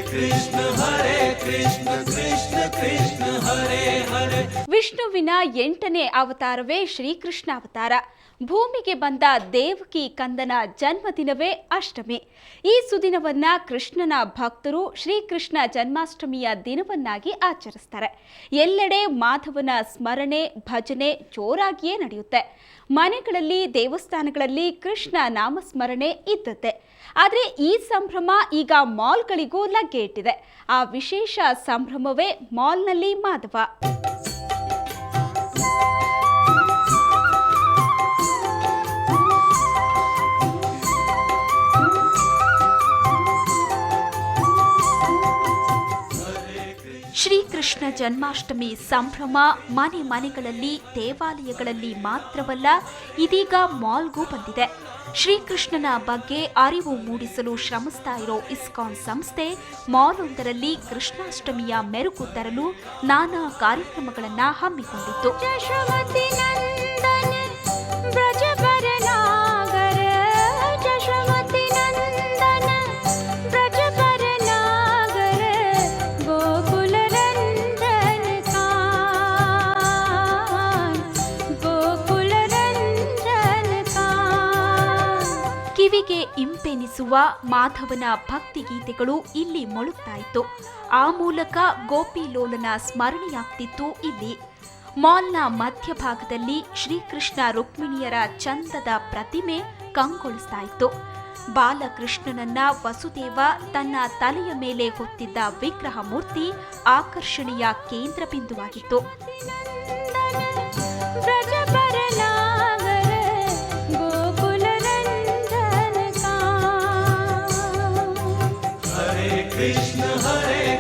कृष्ण कृष्ण कृष्ण हरे हरे। ವಿಷ್ಣುವಿನ 8ನೇ ಅವತಾರವೇ ಶ್ರೀಕೃಷ್ಣ ಅವತಾರ. ಭೂಮಿಗೆ ಬಂದ ದೇವಕಿ ಕಂದನ ಜನ್ಮದಿನವೇ ಅಷ್ಟಮಿ. ಈ ಸುದಿನವನ್ನ ಕೃಷ್ಣನ ಭಕ್ತರು ಶ್ರೀಕೃಷ್ಣ ಜನ್ಮಾಷ್ಟಮಿಯ ದಿನವನ್ನಾಗಿ ಆಚರಿಸ್ತಾರೆ. ಎಲ್ಲೆಡೆ ಮಾಧವನ ಸ್ಮರಣೆ ಭಜನೆ ಜೋರಾಗಿಯೇ ನಡೆಯುತ್ತೆ. ಮನೆಗಳಲ್ಲಿ ದೇವಸ್ಥಾನಗಳಲ್ಲಿ ಕೃಷ್ಣ ನಾಮಸ್ಮರಣೆ ಇದ್ದತೆ. ಆದರೆ ಈ ಸಂಭ್ರಮ ಈಗ ಮಾಲ್ಗಳಿಗೂ ಲಗ್ಗೆ ಇಟ್ಟಿದೆ. ಆ ವಿಶೇಷ ಸಂಭ್ರಮವೇ ಮಾಲ್ನಲ್ಲಿ ಮಾಧವ. ಶ್ರೀಕೃಷ್ಣ ಜನ್ಮಾಷ್ಟಮಿ ಸಂಭ್ರಮ ಮನೆ ಮನೆಗಳಲ್ಲಿ ದೇವಾಲಯಗಳಲ್ಲಿ ಮಾತ್ರವಲ್ಲ, ಇದೀಗ ಮಾಲ್ಗೂ ಬಂದಿದೆ. ಶ್ರೀಕೃಷ್ಣನ ಬಗ್ಗೆ ಅರಿವು ಮೂಡಿಸಲು ಶ್ರಮಿಸ್ತಾ ಇರೋ ಇಸ್ಕಾನ್ ಸಂಸ್ಥೆ ಮಾಲ್ವೊಂದರಲ್ಲಿ ಕೃಷ್ಣಾಷ್ಟಮಿಯ ಮೆರುಗು ತರಲು ನಾನಾ ಕಾರ್ಯಕ್ರಮಗಳನ್ನು ಹಮ್ಮಿಕೊಂಡಿತ್ತು. ಕಿವಿಗೆ ಇಂಪೆನಿಸುವ ಮಾಧವನ ಭಕ್ತಿಗೀತೆಗಳು ಇಲ್ಲಿ ಮೊಳಗ್ತಾ ಇತ್ತು. ಆ ಮೂಲಕ ಗೋಪಿಲೋಲನ ಸ್ಮರಣೆಯಾಗ್ತಿತ್ತು ಇಲ್ಲಿ. ಮಾಲ್ನ ಮಧ್ಯಭಾಗದಲ್ಲಿ ಶ್ರೀಕೃಷ್ಣ ರುಕ್ಮಿಣಿಯರ ಚಂದದ ಪ್ರತಿಮೆ ಕಂಗೊಳಿಸ್ತಾ ಇತ್ತು. ಬಾಲಕೃಷ್ಣನನ್ನ ವಸುದೇವ ತನ್ನ ತಲೆಯ ಮೇಲೆ ಹೊತ್ತಿದ್ದ ವಿಗ್ರಹ ಮೂರ್ತಿ ಆಕರ್ಷಣೆಯ ಕೇಂದ್ರ ಬಿಂದುವಾಗಿತ್ತು.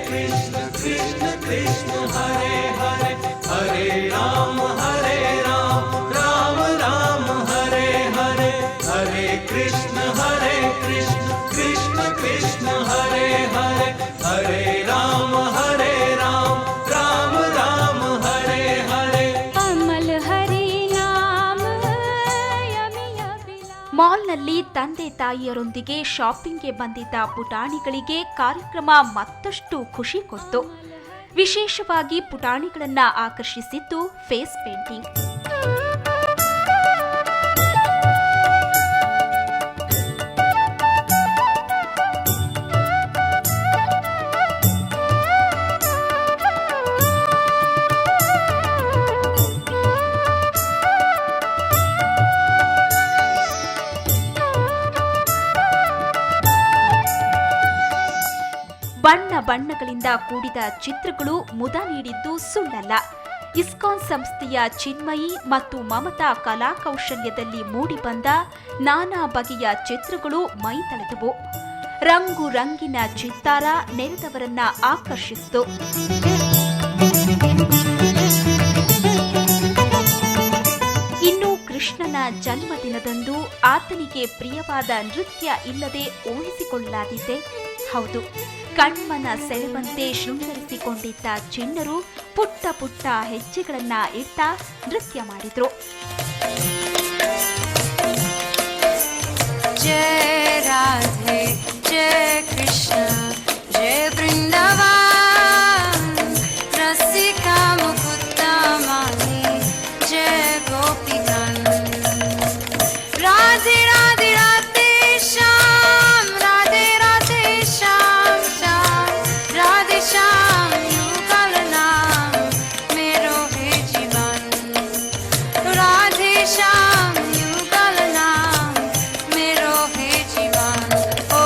कृष्ण कृष्ण कृष्ण हरे हरे। हरे राम राम राम हरे हरे। हरे कृष्ण कृष्ण कृष्ण हरे हरे। हरे राम राम राम हरे हरे। कमल हरि नाम ಮಾಲ್ನಲ್ಲಿ ತಂದೆ ತಾಯಿಯರೊಂದಿಗೆ ಶಾಪಿಂಗ್ಗೆ ಬಂದಿದ್ದ ಪುಟಾಣಿಗಳಿಗೆ ಕಾರ್ಯಕ್ರಮ ಮತ್ತಷ್ಟು ಖುಷಿ ಕೊಡ್ತು. ವಿಶೇಷವಾಗಿ ಪುಟಾಣಿಗಳನ್ನ ಆಕರ್ಷಿಸಿದ್ದು ಫೇಸ್ ಪೇಂಟಿಂಗ್. ಬಣ್ಣ ಬಣ್ಣಗಳಿಂದ ಕೂಡಿದ ಚಿತ್ರಗಳು ಮುದ ನೀಡಿದ್ದು ಸುಳ್ಳಲ್ಲ. ಇಸ್ಕಾನ್ ಸಂಸ್ಥೆಯ ಚಿನ್ಮಯಿ ಮತ್ತು ಮಮತಾ ಕಲಾಕೌಶಲ್ಯದಲ್ಲಿ ಮೂಡಿಬಂದ ನಾನಾ ಬಗೆಯ ಚಿತ್ರಗಳು ಮೈತಳೆದವು. ರಂಗು ರಂಗಿನ ಚಿತ್ತಾರ ನೆರೆದವರನ್ನ ಆಕರ್ಷಿಸಿತು. ಇನ್ನು ಕೃಷ್ಣನ ಜನ್ಮದಿನದಂದು ಆತನಿಗೆ ಪ್ರಿಯವಾದ ನೃತ್ಯ ಇಲ್ಲದೆ ಊಹಿಸಿಕೊಳ್ಳಲಾದಿದೆ. ಹೌದು, ಕಣ್ಮನ ಸೆಳೆವಂತೆ ಶೃಂಗರಿಸಿಕೊಂಡಿದ್ದ ಚಿಣ್ಣರು ಪುಟ್ಟ ಪುಟ್ಟ ಹೆಜ್ಜೆಗಳನ್ನ ಇಡ್ತಾ ನೃತ್ಯ ಮಾಡಿದ್ರು. ಜಯ ರಾಧೆ ಜಯ ಕೃಷ್ಣ ಜಯ ಬೃಂದಾವನ್ ರಸಿಕಾ ಮುಕುಂದ ಮಾನಿ ಜಯ ಗೋಪಿಕನ್ ರಾಧೆ ರಾಧೆ ರಾಧೆ ಶ್ಯಾಮ್ ರಾಧೆ ರಾಧೆ ಶ್ಯಾಮ್ ಶ್ಯಾಮ್ ರಾಧೆ ಶ್ಯಾಮ್ युगल नाम मेरो है जीवन राधे श्याम युगल नाम मेरो है जीवन ओ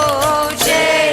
जय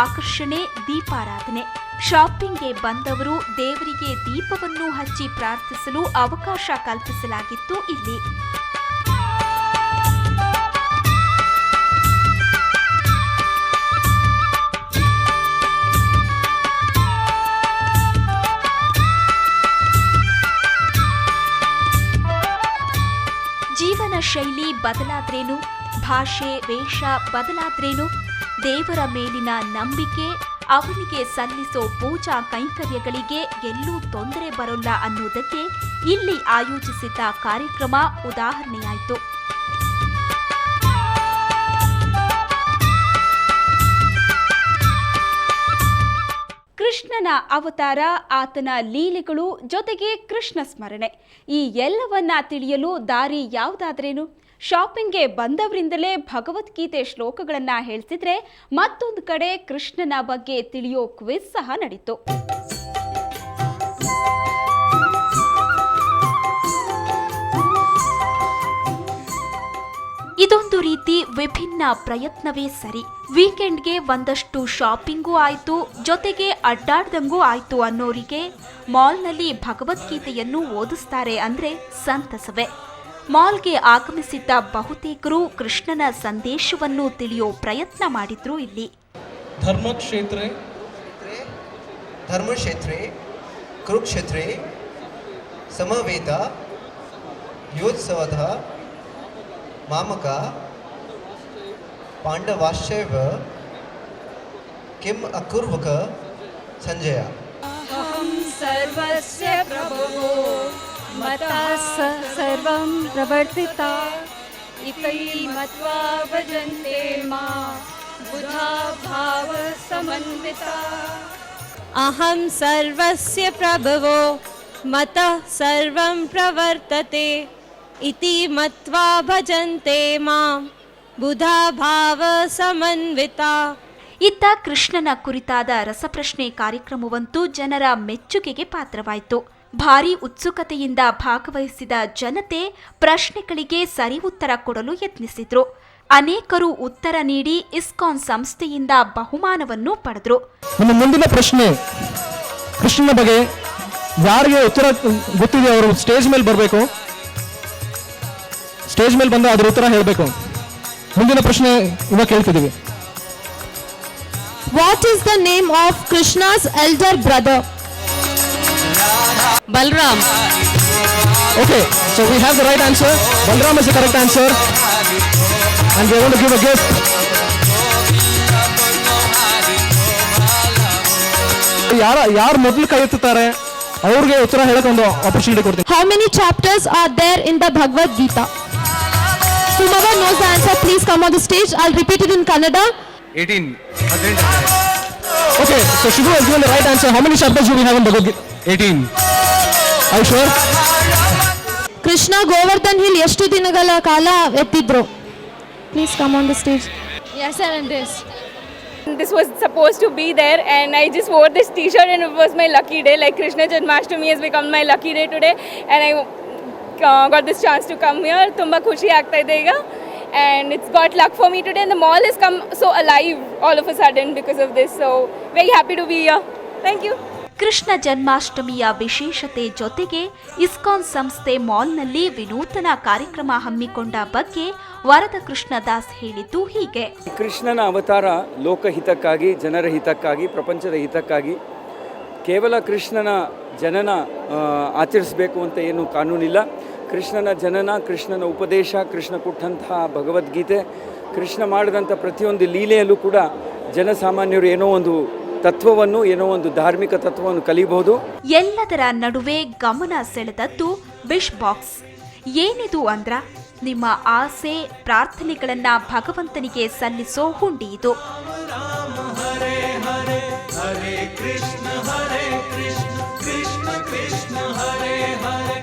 ಆಕರ್ಷಣೆ ದೀಪಾರಾಧನೆ. ಶಾಪಿಂಗ್ಗೆ ಬಂದವರು ದೇವರಿಗೆ ದೀಪವನ್ನು ಹಚ್ಚಿ ಪ್ರಾರ್ಥಿಸಲು ಅವಕಾಶ ಕಲ್ಪಿಸಲಾಗಿತ್ತು ಇಲ್ಲಿ. ಜೀವನ ಶೈಲಿ ಬದಲಾದ್ರೇನು, ಭಾಷೆ ವೇಷ ಬದಲಾದ್ರೇನು, ದೇವರ ಮೇಲಿನ ನಂಬಿಕೆ, ಅವನಿಗೆ ಸಲ್ಲಿಸೋ ಪೂಜಾ ಕೈಂಕರ್ಯಗಳಿಗೆ ಎಲ್ಲೂ ತೊಂದರೆ ಬರೋಲ್ಲ ಅನ್ನೋದಕ್ಕೆ ಇಲ್ಲಿ ಆಯೋಜಿಸಿದ್ದ ಕಾರ್ಯಕ್ರಮ ಉದಾಹರಣೆಯಾಯಿತು. ಕೃಷ್ಣನ ಅವತಾರ, ಆತನ ಲೀಲೆಗಳು, ಜೊತೆಗೆ ಕೃಷ್ಣ ಸ್ಮರಣೆ, ಈ ಎಲ್ಲವನ್ನ ತಿಳಿಯಲು ದಾರಿ ಯಾವುದಾದ್ರೇನು? ಶಾಪಿಂಗ್ಗೆ ಬಂದವರಿಂದಲೇ ಭಗವದ್ಗೀತೆ ಶ್ಲೋಕಗಳನ್ನ ಹೇಳ್ತಿದ್ರೆ ಮತ್ತೊಂದು ಕಡೆ ಕೃಷ್ಣನ ಬಗ್ಗೆ ತಿಳಿಯೋ ಕ್ವಿಜ್ ಸಹ ನಡೀತು. ಇದೊಂದು ರೀತಿ ವಿಭಿನ್ನ ಪ್ರಯತ್ನವೇ ಸರಿ. ವೀಕೆಂಡ್ಗೆ ಒಂದಷ್ಟು ಶಾಪಿಂಗೂ ಆಯ್ತು, ಜೊತೆಗೆ ಅಡ್ಡಾಡ್ದಂಗೂ ಆಯ್ತು ಅನ್ನೋರಿಗೆ ಮಾಲ್ನಲ್ಲಿ ಭಗವದ್ಗೀತೆಯನ್ನು ಓದಿಸ್ತಾರೆ ಅಂದ್ರೆ ಸಂತಸವೇ. ಮಾಲ್ಗೆ ಆಗಮಿಸಿದ್ದ ಬಹುತೇಕರು ಕೃಷ್ಣನ ಸಂದೇಶವನ್ನು ತಿಳಿಯೋ ಪ್ರಯತ್ನ ಮಾಡಿದ್ರು ಇಲ್ಲಿ. ಧರ್ಮಕ್ಷೇತ್ರೆ ಕುರುಕ್ಷೇತ್ರೆ ಸಮವೇತ ಯೋತ್ಸವದ ಮಾಮಕ ಪಾಂಡವಾಶ್ಚೈವ ಕಿಂ ಅಕುರ್ವಕ ಸಂಜಯ. अहं सर्वस्य प्रभवो मता सर्वं प्रवर्तिता इति मत्वा भजन्ते मां बुधा भाव समन्विता. अहं सर्वस्य प्रभवो मतः सर्वं प्रवर्तते इति मत्वा भजन्ते मां बुधा भाव समन्विता. ಇತ್ತ ಕೃಷ್ಣನ ಕುರಿತಾದ ರಸಪ್ರಶ್ನೆ ಕಾರ್ಯಕ್ರಮವಂತೂ ಜನರ ಮೆಚ್ಚುಗೆಗೆ ಪಾತ್ರವಾಯಿತು. ಭಾರೀ ಉತ್ಸುಕತೆಯಿಂದ ಭಾಗವಹಿಸಿದ ಜನತೆ ಪ್ರಶ್ನೆಗಳಿಗೆ ಸರಿ ಉತ್ತರ ಕೊಡಲು ಯತ್ನಿಸಿದ್ರು. ಅನೇಕರು ಉತ್ತರ ನೀಡಿ ಇಸ್ಕಾನ್ ಸಂಸ್ಥೆಯಿಂದ ಬಹುಮಾನವನ್ನು ಪಡೆದ್ರು. ನಮ್ಮ ಮುಂದಿನ ಪ್ರಶ್ನೆ ಕೃಷ್ಣನ ಬಗ್ಗೆ ಯಾರಿಗೆ ಉತ್ತರ ಗೊತ್ತಿದೆ ಅವರು ಸ್ಟೇಜ್ ಮೇಲೆ ಬರಬೇಕು. ಸ್ಟೇಜ್ ಮೇಲೆ ಬಂದು ಅದರ ಉತ್ತರ ಹೇಳಬೇಕು. ಮುಂದಿನ ಪ್ರಶ್ನೆ ಇವಾಗ ಕೇಳ್ತಿದ್ದೀವಿ. What is the name of Krishna's elder brother? Balram. Okay, so we have the right answer. Balram is the correct answer. And we are going to give a gift. ಯಾರು ಮೊದಲು ಕೈ ಎತ್ತುತ್ತಾರೆ ಅವ್ರಿಗೆ ಉತ್ತರ ಹೇಳಕ್ಕೆ ಒಂದು ಆಪರ್ಚುನಿಟಿ ಕೊಡ್ತೀನಿ. How many chapters are there in the Bhagavad Gita? Whoever knows the answer, please come on the stage. I'll repeat it in Kannada. 18. Okay, so Shivu has given the right answer. How many chapters do we have in Bhagavad Gita? 18. Are you sure? Krishna Govardhan hill ಎಷ್ಟು ದಿನಗಳ ಕಾಲ ಎತ್ತಿದ್ರು? Please come on the stage. Yes, sir, and this. This was supposed to be there and I just wore this t-shirt and it was my lucky day. Like Krishna Janmashtami has become my lucky day today and I got this chance to come here. Tumba khushi aagta ide ಈಗ. And it's got luck for me today and the mall has come so alive all of a sudden because of this. So very happy to be here. Thank you. Krishna ಜನ್ಮಾಷ್ಟಮಿಯ ವಿಶೇಷತೆ ಜೊತೆಗೆ ISKCON ಸಂಸ್ಥೆ ಮಾಲ್ನಲ್ಲಿ ವಿನೂತನ ಕಾರ್ಯಕ್ರಮ ಹಮ್ಮಿಕೊಂಡ ಬಗ್ಗೆ ವರದ ಕೃಷ್ಣದಾಸ್ ಹೇಳಿದ್ದು ಹೀಗೆ. ಕೃಷ್ಣನ ಅವತಾರ ಲೋಕಹಿತಕ್ಕಾಗಿ, ಜನರ ಹಿತಕ್ಕಾಗಿ, ಪ್ರಪಂಚದ ಹಿತಕ್ಕಾಗಿ. ಕೇವಲ ಕೃಷ್ಣನ ಜನನ ಆಚರಿಸಬೇಕು ಅಂತ ಏನು ಕಾನೂನಿಲ್ಲ. ಕೃಷ್ಣನ ಜನನ, ಕೃಷ್ಣನ ಉಪದೇಶ, ಕೃಷ್ಣ ಕೊಟ್ಟಂತಹ ಭಗವದ್ಗೀತೆ, ಕೃಷ್ಣ ಮಾಡಿದಂಥ ಪ್ರತಿಯೊಂದು ಲೀಲೆಯಲ್ಲೂ ಕೂಡ ಜನಸಾಮಾನ್ಯರು ಏನೋ ಒಂದು ತತ್ವವನ್ನು, ಏನೋ ಒಂದು ಧಾರ್ಮಿಕ ತತ್ವವನ್ನು ಕಲಿಬಹುದು. ಎಲ್ಲದರ ನಡುವೆ ಗಮನ ಸೆಳೆದದ್ದು ವಿಶ್ ಬಾಕ್ಸ್. ಏನಿದು ಅಂದ್ರ ನಿಮ್ಮ ಆಸೆ ಪ್ರಾರ್ಥನೆಗಳನ್ನ ಭಗವಂತನಿಗೆ ಸಲ್ಲಿಸೋ ಹುಂಡಿ ಇದು. ಹರೇ ಹರೇ ಹರೇ ಕೃಷ್ಣ ಹರೇ ಕೃಷ್ಣ ಕೃಷ್ಣ ಕೃಷ್ಣ ಹರೇ ಹರೇ.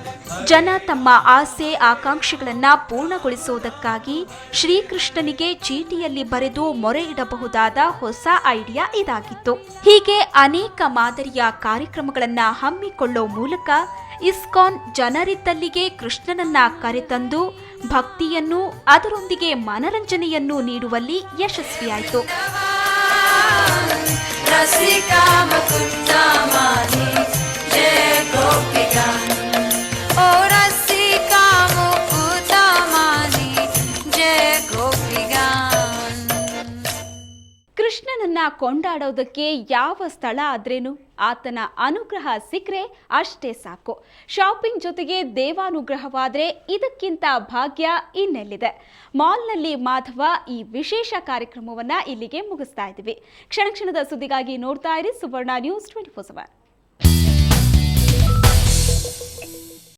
ಜನ ತಮ್ಮ ಆಸೆ ಆಕಾಂಕ್ಷೆಗಳನ್ನ ಪೂರ್ಣಗೊಳಿಸೋದಕ್ಕಾಗಿ ಶ್ರೀಕೃಷ್ಣನಿಗೆ ಚೀಟಿಯಲ್ಲಿ ಬರೆದು ಮೊರೆ ಇಡಬಹುದಾದ ಹೊಸ ಐಡಿಯಾ ಇದಾಗಿತ್ತು. ಹೀಗೆ ಅನೇಕ ಮಾದರಿಯ ಕಾರ್ಯಕ್ರಮಗಳನ್ನ ಹಮ್ಮಿಕೊಳ್ಳೋ ಮೂಲಕ ಇಸ್ಕಾನ್ ಜನರಿದ್ದಲ್ಲಿಗೆ ಕೃಷ್ಣನನ್ನ ಕರೆತಂದು ಭಕ್ತಿಯನ್ನು ಅದರೊಂದಿಗೆ ಮನರಂಜನೆಯನ್ನು ನೀಡುವಲ್ಲಿ ಯಶಸ್ವಿಯಾಯಿತು. रसिका मुकुन्दा मानी जय गोपिकां ओ रसिका मुकुन्दा मानी जय गोपिकां ಕೃಷ್ಣನನ್ನ ಕೊಂಡಾಡೋದಕ್ಕೆ ಯಾವ ಸ್ಥಳ ಆದ್ರೇನು ಆತನ ಅನುಗ್ರಹ ಸಿಕ್ಕರೆ ಅಷ್ಟೇ ಸಾಕು. ಶಾಪಿಂಗ್ ಜೊತೆಗೆ ದೇವಾನುಗ್ರಹವಾದರೆ ಇದಕ್ಕಿಂತ ಭಾಗ್ಯ ಇನ್ನೆಲ್ಲಿದೆ. ಮಾಲ್ನಲ್ಲಿ ಮಾಧವ ಈ ವಿಶೇಷ ಕಾರ್ಯಕ್ರಮವನ್ನು ಇಲ್ಲಿಗೆ ಮುಗಿಸ್ತಾ ಇದ್ದೀವಿ. ಕ್ಷಣ ಕ್ಷಣದ ಸುದ್ದಿಗಾಗಿ ನೋಡ್ತಾ ಇರಿ ಸುವರ್ಣ ನ್ಯೂಸ್ 24/7.